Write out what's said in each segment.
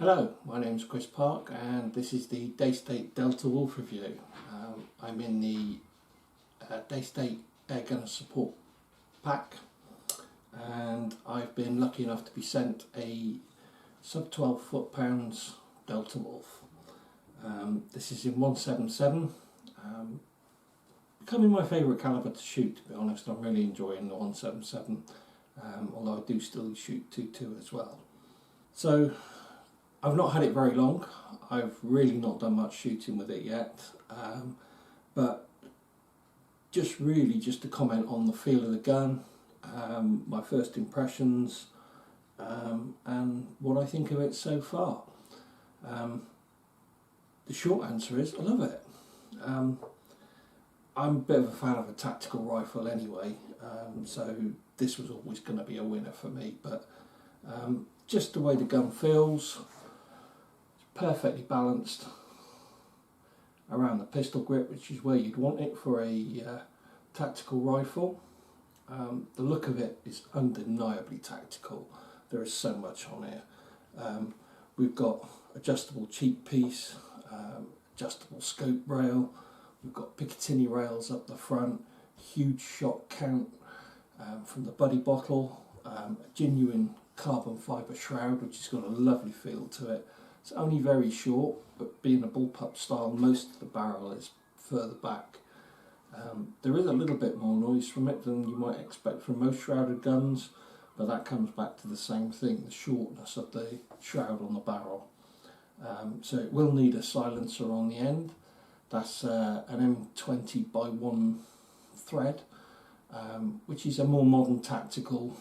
Hello, my name is Chris Park and this is the Daystate Delta Wolf review. I'm in the Daystate Air Gunner Support Pack and I've been lucky enough to be sent a sub 12 foot-pounds Delta Wolf. This is in 177, becoming my favourite calibre to shoot, to be honest. I'm really enjoying the 177, although I do still shoot 2.2 as well. So I've not had it very long. I've really not done much shooting with it yet, but just to comment on the feel of the gun, my first impressions, and what I think of it so far. The short answer is I love it. I'm a bit of a fan of a tactical rifle anyway, so this was always going to be a winner for me, but just the way the gun feels, perfectly balanced around the pistol grip, which is where you'd want it for a tactical rifle. The look of it is undeniably tactical. There is so much on here. We've got adjustable cheek piece, adjustable scope rail, we've got Picatinny rails up the front, huge shot count from the buddy bottle, a genuine carbon fibre shroud which has got a lovely feel to it. It's only very short, but being a bullpup style, most of the barrel is further back. There is a little bit more noise from it than you might expect from most shrouded guns, but that comes back to the same thing, the shortness of the shroud on the barrel. So it will need a silencer on the end. That's an M20 by 1 thread, which is a more modern tactical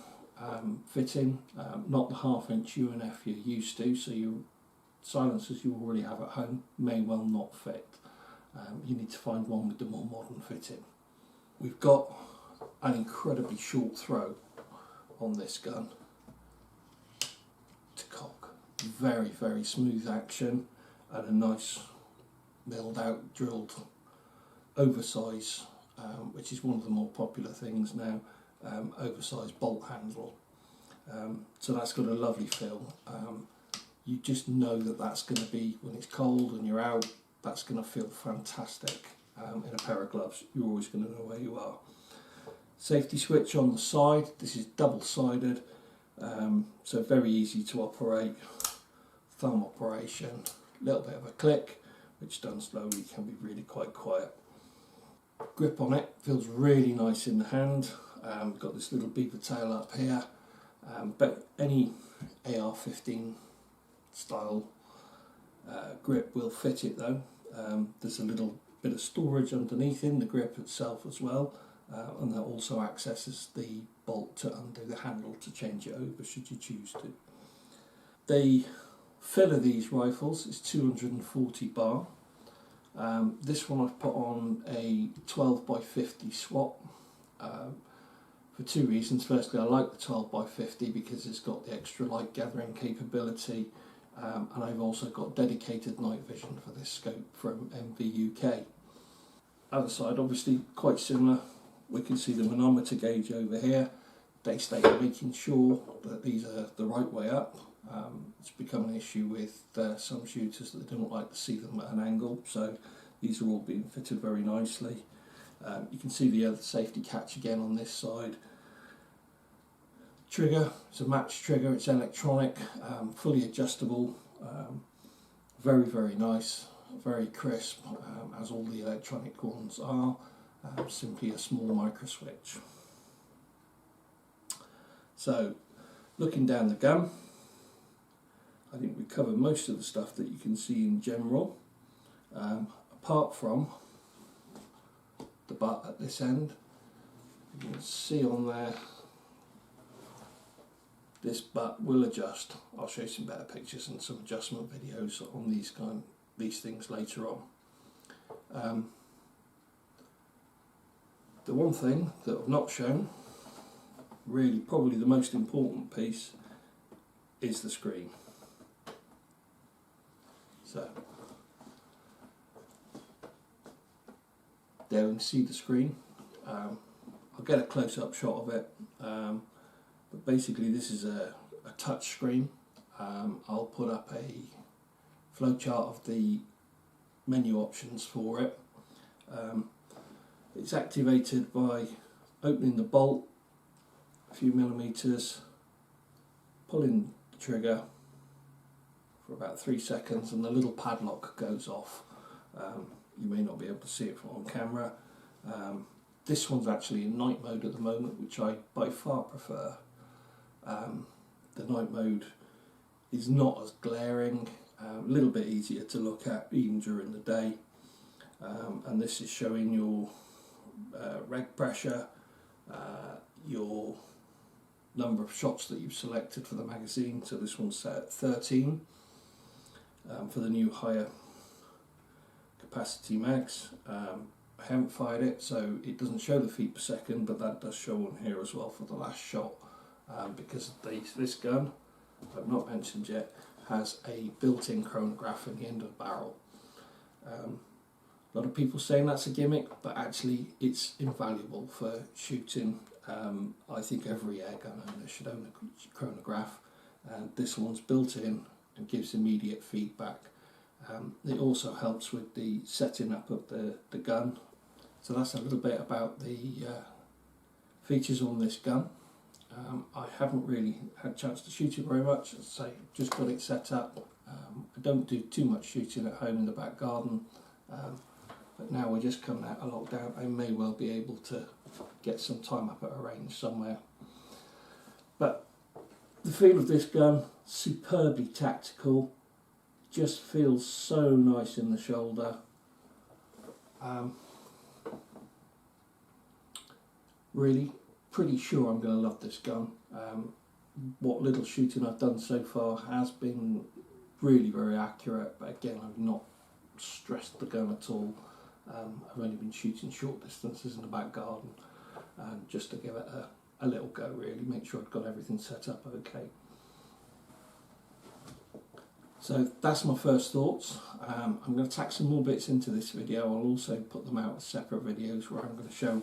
fitting, not the 1/2 inch UNF you're used to, so your silencers you already have at home may well not fit. You need to find one with the more modern fitting. We've got an incredibly short throw on this gun to cock. Very, very smooth action and a nice milled out, drilled oversize, which is one of the more popular things now, oversized bolt handle. So that's got a lovely feel. You just know that that's going to be, when it's cold and you're out, that's going to feel fantastic. In a pair of gloves, you're always going to know where you are. Safety switch on the side. This is double-sided, so very easy to operate. Thumb operation, a little bit of a click, which done slowly can be really quite quiet. Grip on it feels really nice in the hand. Got this little beaver tail up here, but any AR-15 style grip will fit it though. There's a little bit of storage underneath in the grip itself as well, and that also accesses the bolt to undo the handle to change it over should you choose to. The fill of these rifles is 240 bar. This one I've put on a 12 by 50 swap for two reasons. Firstly, I like the 12 by 50 because it's got the extra light gathering capability, and I've also got dedicated night vision for this scope from MV UK. Other side, obviously quite similar. We can see the manometer gauge over here. Daystate are making sure that these are the right way up. It's become an issue with some shooters that they don't like to see them at an angle, so these are all being fitted very nicely. You can see the other safety catch again on this side. Trigger, it's a match trigger, it's electronic, fully adjustable, very, very nice, very crisp, as all the electronic ones are. Simply a small micro switch. So, looking down the gun, I think we covered most of the stuff that you can see in general, apart from the butt at this end. You can see on there, this butt will adjust. I'll show you some better pictures and some adjustment videos on these things later on. The one thing that I've not shown, really probably the most important piece, is the screen. So there we can see the screen. I'll get a close-up shot of it, but basically this is a touch screen. I'll put up a flowchart of the menu options for it. It's activated by opening the bolt a few millimeters, pulling the trigger for about 3 seconds, and the little padlock goes off. You may not be able to see it from on camera. This one's actually in night mode at the moment, which I by far prefer. The night mode is not as glaring, a little bit easier to look at even during the day, and this is showing your reg pressure, your number of shots that you've selected for the magazine. So this one's set at 13 for the new higher capacity mags. I haven't fired it, so it doesn't show the feet per second, but that does show on here as well for the last shot, because this gun, I've not mentioned yet, has a built-in chronograph in the end of the barrel. A lot of people saying that's a gimmick, but actually it's invaluable for shooting. I think every airgun owner should own a chronograph, and this one's built in and gives immediate feedback. It also helps with the setting up of the gun. So that's a little bit about the features on this gun. I haven't really had a chance to shoot it very much. As I say, just got it set up. I don't do too much shooting at home in the back garden, but now we're just coming out of lockdown. I may well be able to get some time up at a range somewhere. But the feel of this gun, superbly tactical, just feels so nice in the shoulder. Really pretty sure I'm going to love this gun. What little shooting I've done so far has been really very accurate, but again, I've not stressed the gun at all. I've only been shooting short distances in the back garden, just to give it a little go, really, make sure I've got everything set up okay. So that's my first thoughts. I'm going to tack some more bits into this video. I'll also put them out as separate videos where I'm going to show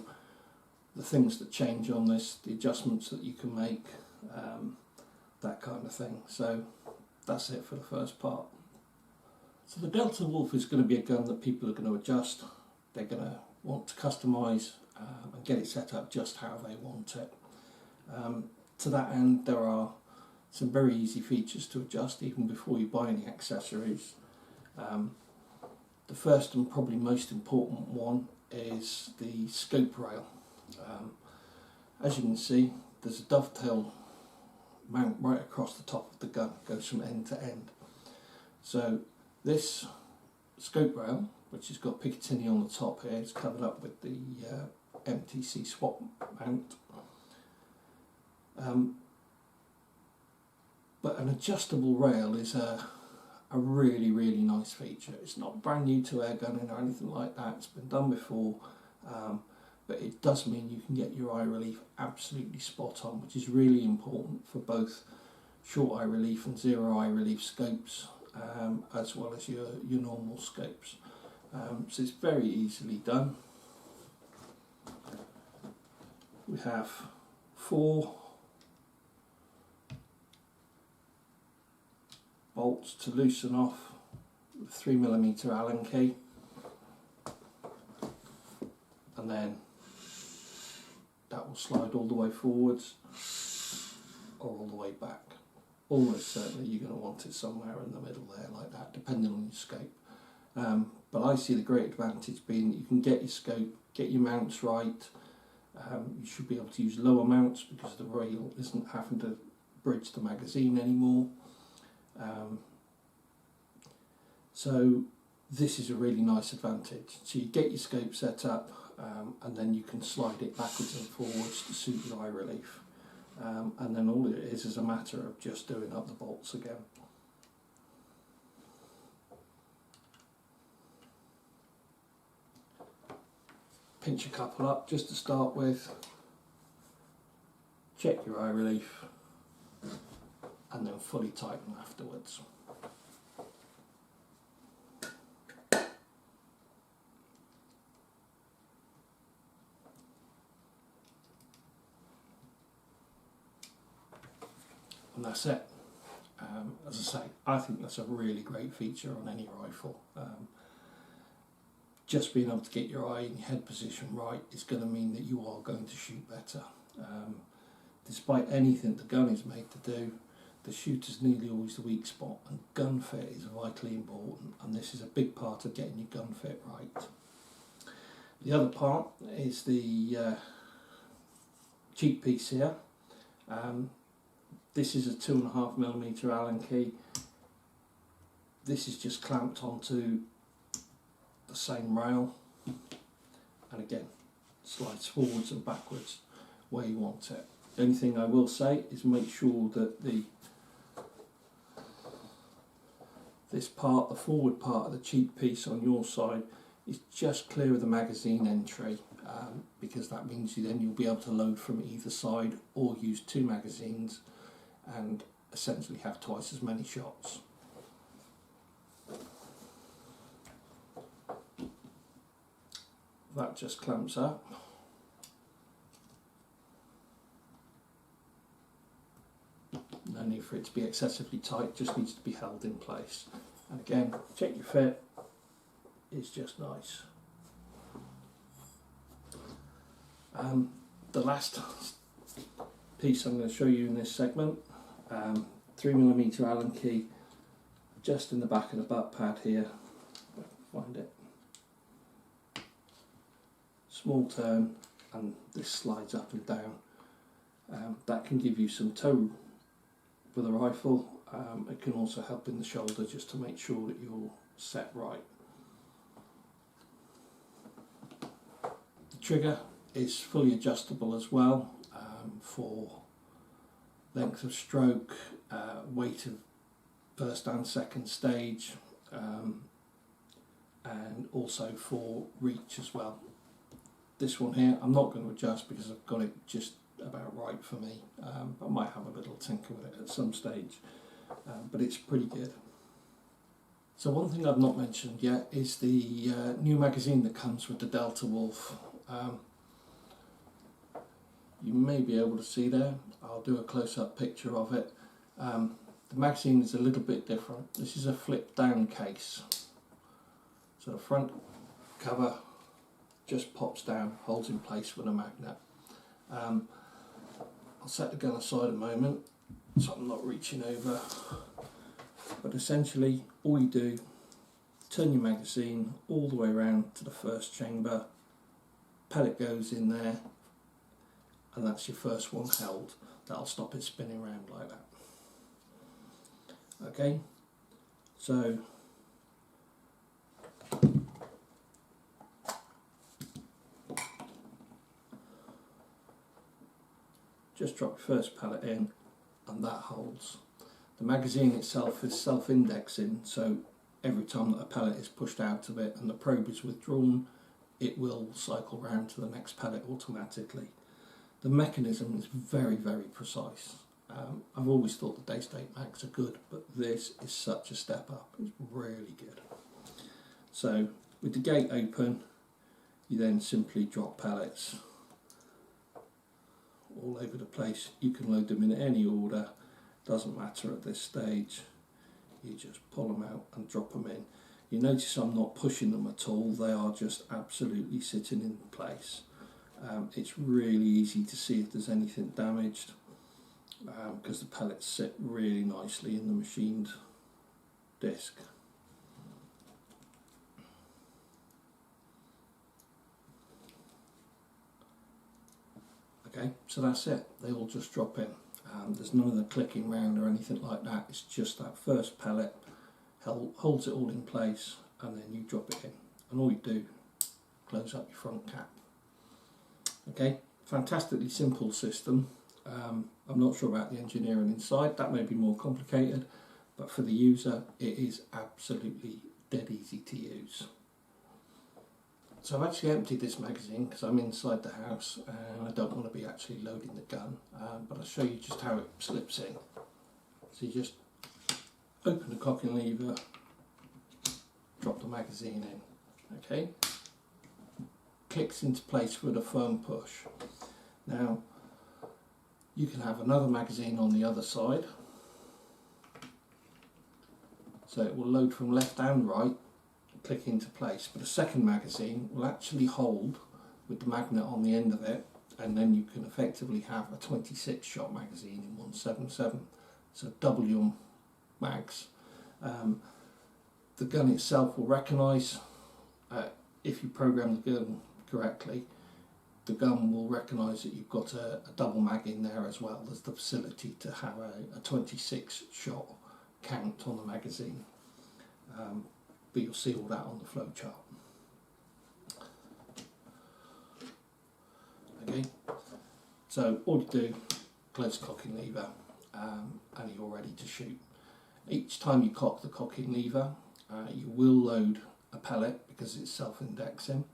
the things that change on this, the adjustments that you can make, that kind of thing. So that's it for the first part. So the Delta Wolf is going to be a gun that people are going to adjust. They're going to want to customise and get it set up just how they want it. To that end, there are some very easy features to adjust even before you buy any accessories. The first and probably most important one is the scope rail. As you can see, there's a dovetail mount right across the top of the gun, it goes from end to end. So this scope rail, which has got Picatinny on the top here, is covered up with the MTC swap mount. But an adjustable rail is a really, really nice feature. It's not brand new to airgunning or anything like that, it's been done before, but it does mean you can get your eye relief absolutely spot on, which is really important for both short eye relief and zero eye relief scopes, as well as your normal scopes. So it's very easily done. We have 4 bolts to loosen off with a 3mm Allen key, and then that will slide all the way forwards or all the way back. Almost certainly you're going to want it somewhere in the middle there like that, depending on your scope. But I see the great advantage being that you can get your scope, get your mounts right. You should be able to use lower mounts because the rail isn't having to bridge the magazine anymore. So this is a really nice advantage. So you get your scope set up, and then you can slide it backwards and forwards to suit your eye relief, and then all it is a matter of just doing up the bolts again. Pinch a couple up just to start with, check your eye relief, and then fully tighten afterwards. And that's it. As as I say, I think that's a really great feature on any rifle. Just being able to get your eye and your head position right is going to mean that you are going to shoot better. Despite anything the gun is made to do, the shooter's nearly always the weak spot, and gun fit is vitally important, and this is a big part of getting your gun fit right. The other part is the cheek piece here. This is a 2.5mm Allen key. This is just clamped onto the same rail, and again slides forwards and backwards where you want it. The only thing I will say is make sure that this part, the forward part of the cheek piece on your side, is just clear of the magazine entry, because that means then you'll be able to load from either side or use 2 magazines and essentially have twice as many shots. That just clamps up. No need for it to be excessively tight, just needs to be held in place. And again, check your fit, it's just nice. The last piece I'm going to show you in this segment, 3mm Allen key, just in the back of the butt pad here, find it. Small turn, and this slides up and down. That can give you some toe with a rifle. It can also help in the shoulder just to make sure that you're set right. The trigger is fully adjustable as well, for length of stroke, weight of first and second stage, and also for reach as well. This one here I'm not going to adjust because I've got it just about right for me. I might have a little tinker with it at some stage, but it's pretty good. So one thing I've not mentioned yet is the new magazine that comes with the Delta Wolf. You may be able to see there, I'll do a close-up picture of it. The magazine is a little bit different. This is a flip down case, so the front cover just pops down, holds in place with a magnet. I'll set the gun aside a moment so I'm not reaching over, but essentially all you do, turn your magazine all the way around to the first chamber, pellet goes in there, and that's your first one held. That'll stop it spinning around like that. Okay, so just drop your first pellet in, and that holds. The magazine itself is self-indexing, so every time that a pellet is pushed out of it and the probe is withdrawn, it will cycle round to the next pellet automatically. The mechanism is very, very precise. I've always thought the Daystate mags are good, but this is such a step up. It's really good. So with the gate open, you then simply drop pellets all over the place. You can load them in any order, doesn't matter at this stage. You just pull them out and drop them in. You notice I'm not pushing them at all, they are just absolutely sitting in place. It's really easy to see if there's anything damaged, because the pellets sit really nicely in the machined disc. Okay, so that's it, they all just drop in. There's none of the clicking round or anything like that, it's just that first pellet holds it all in place, and then you drop it in, and all you do, close up your front cap. Okay, fantastically simple system. I'm not sure about the engineering inside, that may be more complicated, but for the user it is absolutely dead easy to use. So I've actually emptied this magazine because I'm inside the house and I don't want to be actually loading the gun, but I'll show you just how it slips in. So you just open the cocking lever, drop the magazine in, okay? Clicks into place with a firm push. Now you can have another magazine on the other side, so it will load from left and right, click into place, but a second magazine will actually hold with the magnet on the end of it, and then you can effectively have a 26 shot magazine in 177, so double your mags. The gun itself will recognise, if you program the gun correctly, the gun will recognise that you've got a double mag in there as well. There's the facility to have a 26 shot count on the magazine, but you'll see all that on the flow chart. Okay, so all you do, close the cocking lever, and you're ready to shoot. Each time you cock the cocking lever, you will load a pellet because it's self-indexing.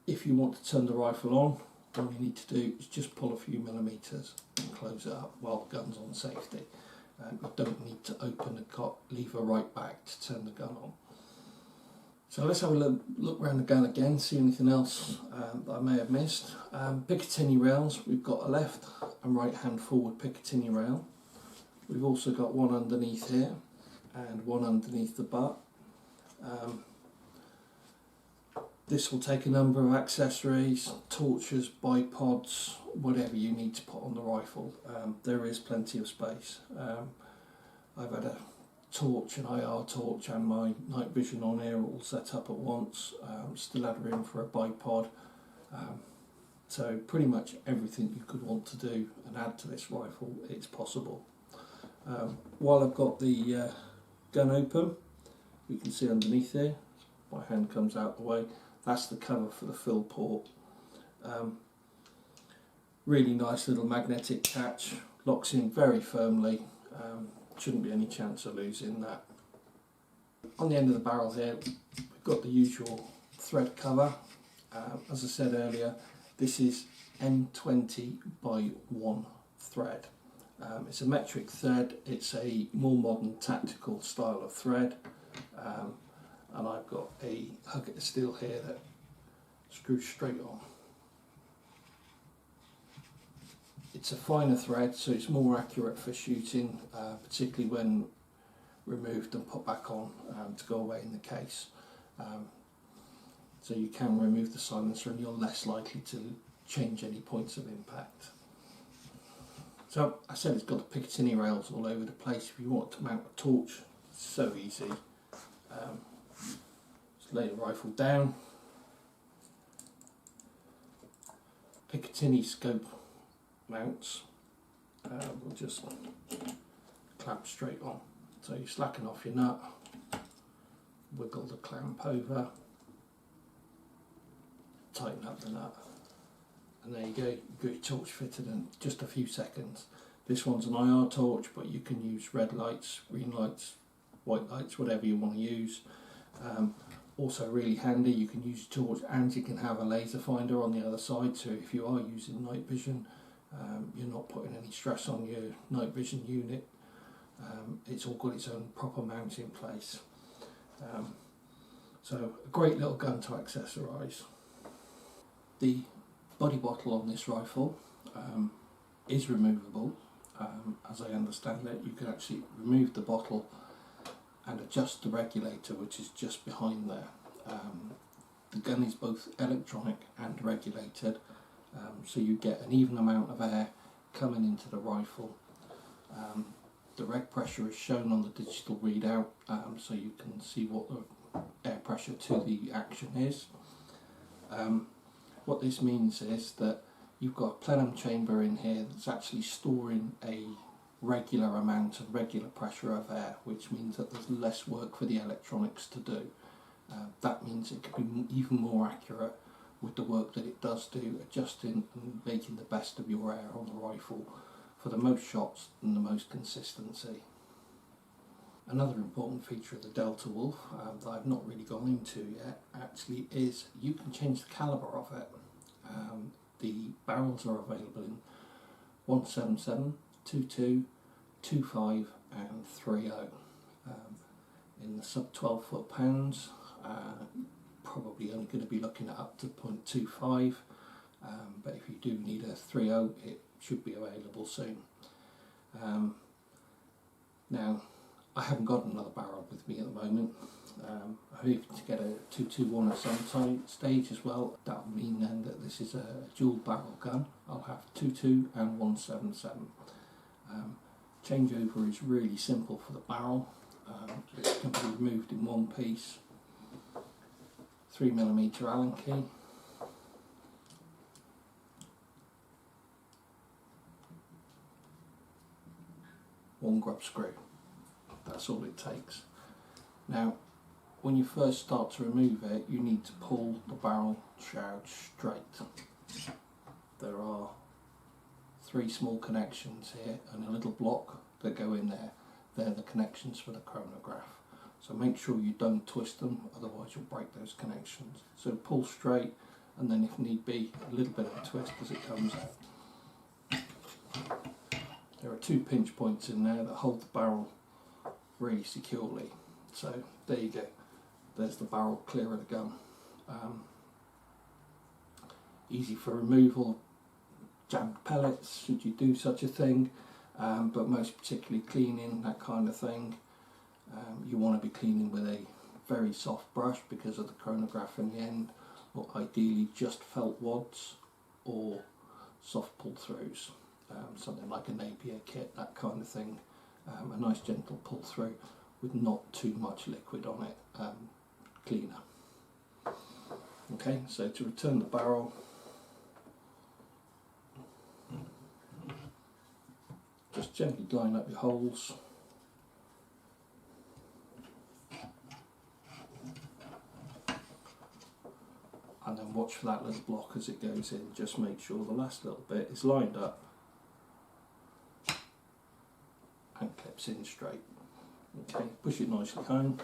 If you want to turn the rifle on, all you need to do is just pull a few millimetres and close it up while the gun's on safety. You don't need to open the lever right back to turn the gun on. So let's have a look around the gun again, see anything else that I may have missed. Picatinny rails, we've got a left and right hand forward Picatinny rail. We've also got one underneath here and one underneath the butt. This will take a number of accessories, torches, bipods, whatever you need to put on the rifle. There is plenty of space. I've had a torch, an IR torch, and my night vision on here all set up at once. Still had room for a bipod. So pretty much everything you could want to do and add to this rifle, it's possible. While I've got the gun open, you can see underneath here, my hand comes out the way, that's the cover for the fill port. Really nice little magnetic catch, locks in very firmly, shouldn't be any chance of losing that. On the end of the barrel here, we've got the usual thread cover. As I said earlier, this is N20 by 1 thread. It's a metric thread, it's a more modern tactical style of thread, and I've got a hugget of steel here that screws straight on. It's a finer thread, so it's more accurate for shooting, particularly when removed and put back on to go away in the case. So you can remove the silencer and you're less likely to change any points of impact. So I said it's got the Picatinny rails all over the place. If you want to mount a torch, it's so easy. Just lay the rifle down. Picatinny scope mounts will just clamp straight on. So you slacken off your nut, wiggle the clamp over, tighten up the nut, and there you go, you've got your torch fitted in just a few seconds. This one's an IR torch, but you can use red lights, green lights, white lights, whatever you want to use. Also really handy, you can use your torch and you can have a laser finder on the other side, so if you are using night vision, you're not putting any stress on your night vision unit. It's all got its own proper mount in place. So a great little gun to accessorise. The body bottle on this rifle is removable. As I understand it, you can actually remove the bottle and adjust the regulator, which is just behind there. The gun is both electronic and regulated, so you get an even amount of air coming into the rifle. The reg pressure is shown on the digital readout, so you can see what the air pressure to the action is. What this means is that you've got a plenum chamber in here that's actually storing a regular amount of regular pressure of air, which means that there's less work for the electronics to do. That means it can be even more accurate with the work that it does do, adjusting and making the best of your air on the rifle for the most shots and the most consistency. Another important feature of the Delta Wolf that I've not really gone into yet actually is you can change the calibre of it. The barrels are available in 177, 22, 25 and 30. In the sub 12 foot-pounds, probably only going to be looking at up to 0.25, but if you do need a 30, it should be available soon. Now, I haven't got another barrel with me at the moment. I'm hoping to get a 221 at some stage as well. That will mean then that this is a dual barrel gun. I'll have 22 and 177. Changeover is really simple for the barrel. It can be removed in one piece. 3mm Allen key. One grub screw. That's all it takes. Now, when you first start to remove it, you need to pull the barrel shroud straight. There are 3 small connections here and a little block that go in there. They're the connections for the chronograph. So make sure you don't twist them, otherwise you'll break those connections. So pull straight, and then if need be, a little bit of a twist as it comes out. There are 2 pinch points in there that hold the barrel really securely. So there you go. There's the barrel clear of the gun. Easy for removal, jammed pellets should you do such a thing, but most particularly cleaning, that kind of thing. You want to be cleaning with a very soft brush because of the chronograph in the end, or ideally just felt wads or soft pull throughs, something like a Napier kit, that kind of thing. A nice gentle pull through with not too much liquid on it, cleaner. Okay, so to return the barrel, just gently line up your holes. And then watch for that little block as it goes in. Just make sure the last little bit is lined up and clips in straight. Okay, push it nicely home.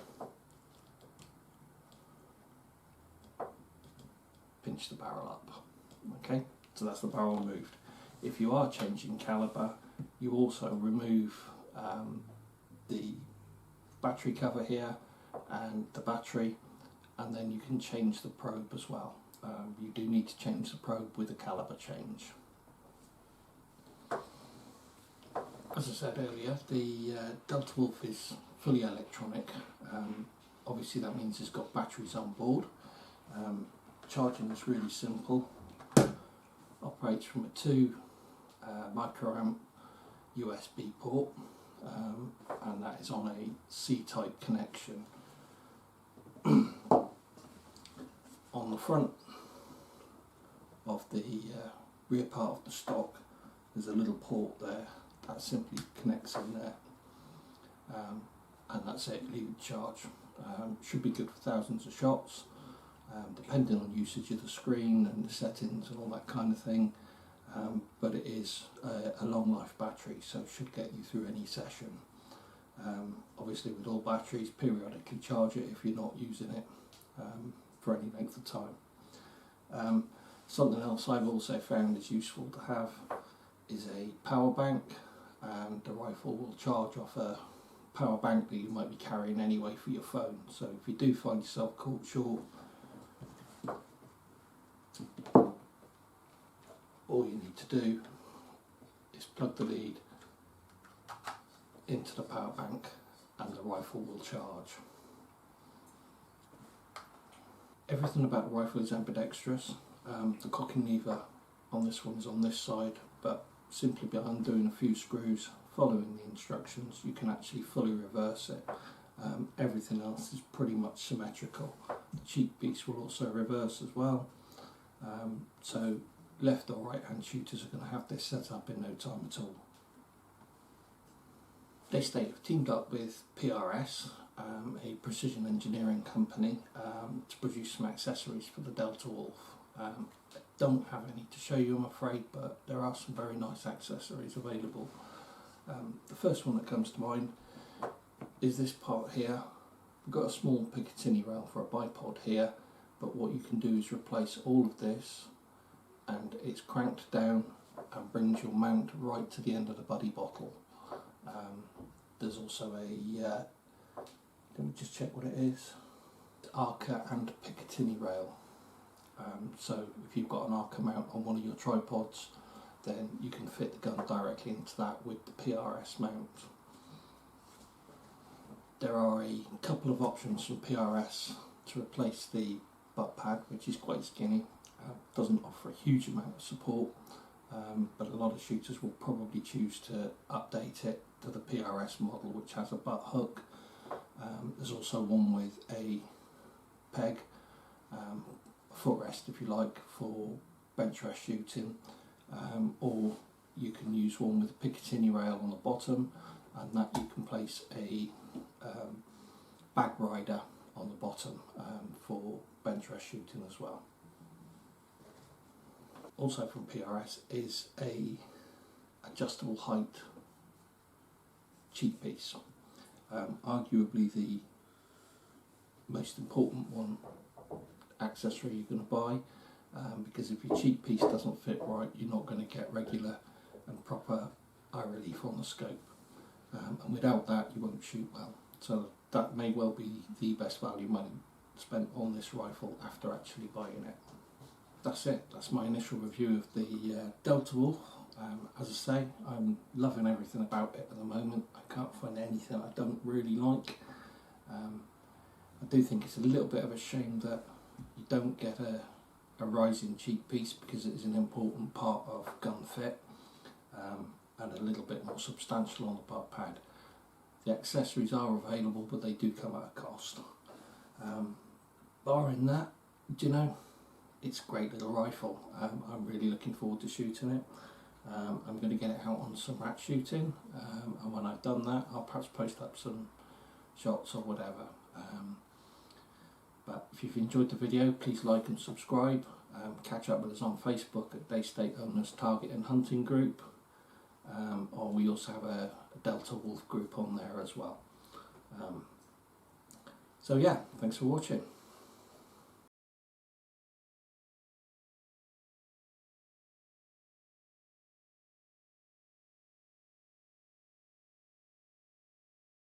Pinch the barrel up. Okay, so that's the barrel removed. If you are changing calibre, you also remove the battery cover here and the battery, and then you can change the probe as well. You do need to change the probe with a calibre change. As I said earlier, the Delta Wolf is fully electronic. Obviously that means it's got batteries on board. Charging is really simple. Operates from a 2 microamp USB port, and that is on a C-type connection. On the front of the rear part of the stock, there's a little port there that simply connects in there, and that's it, leave it charge. Should be good for thousands of shots, depending on usage of the screen and the settings and all that kind of thing, but it is a long life battery, so it should get you through any session. Obviously with all batteries, periodically charge it if you're not using it for any length of time. Something else I've also found is useful to have is a power bank, and the rifle will charge off a power bank that you might be carrying anyway for your phone. So if you do find yourself caught short, all you need to do is plug the lead into the power bank and the rifle will charge. Everything about the rifle is ambidextrous. The cocking lever on this one is on this side, but simply by undoing a few screws, following the instructions, you can actually fully reverse it. Everything else is pretty much symmetrical. The cheek piece will also reverse as well. So left or right hand shooters are going to have this set up in no time at all. Daystate have teamed up with PRS, a precision engineering company, to produce some accessories for the Delta Wolf. I don't have any to show you, I'm afraid, but there are some very nice accessories available. The first one that comes to mind is this part here. We've got a small Picatinny rail for a bipod here, but what you can do is replace all of this, and it's cranked down and brings your mount right to the end of the buddy bottle. There's also a, let me just check what it is, Arca and Picatinny rail. So if you've got an Arca mount on one of your tripods, then you can fit the gun directly into that with the PRS mount. there are a couple of options from PRS to replace the butt pad, which is quite skinny. Doesn't offer a huge amount of support, but a lot of shooters will probably choose to update it to the PRS model, which has a butt hook. There's also one with a peg, a footrest if you like, for bench rest shooting, or you can use one with a Picatinny rail on the bottom, and that you can place a bag rider on the bottom for bench rest shooting as well. Also from PRS is a adjustable height cheek piece. Arguably the most important one accessory you're going to buy, because if your cheek piece doesn't fit right, you're not going to get regular and proper eye relief on the scope, and without that you won't shoot well. So that may well be the best value money spent on this rifle after actually buying it. That's it, that's my initial review of the Delta Wolf. As I say, I'm loving everything about it at the moment. I can't find anything I don't really like. I do think it's a little bit of a shame that you don't get a rising cheek piece, because it is an important part of gun fit, and a little bit more substantial on the butt pad. The accessories are available, but they do come at a cost. Barring that, do you know, it's a great little rifle. I'm really looking forward to shooting it. I'm going to get it out on some rat shooting, and when I've done that I'll perhaps post up some shots or whatever. But if you've enjoyed the video, please like and subscribe. Catch up with us on Facebook at Daystate Owners Target and Hunting Group, or we also have a Delta Wolf group on there as well. So yeah, thanks for watching.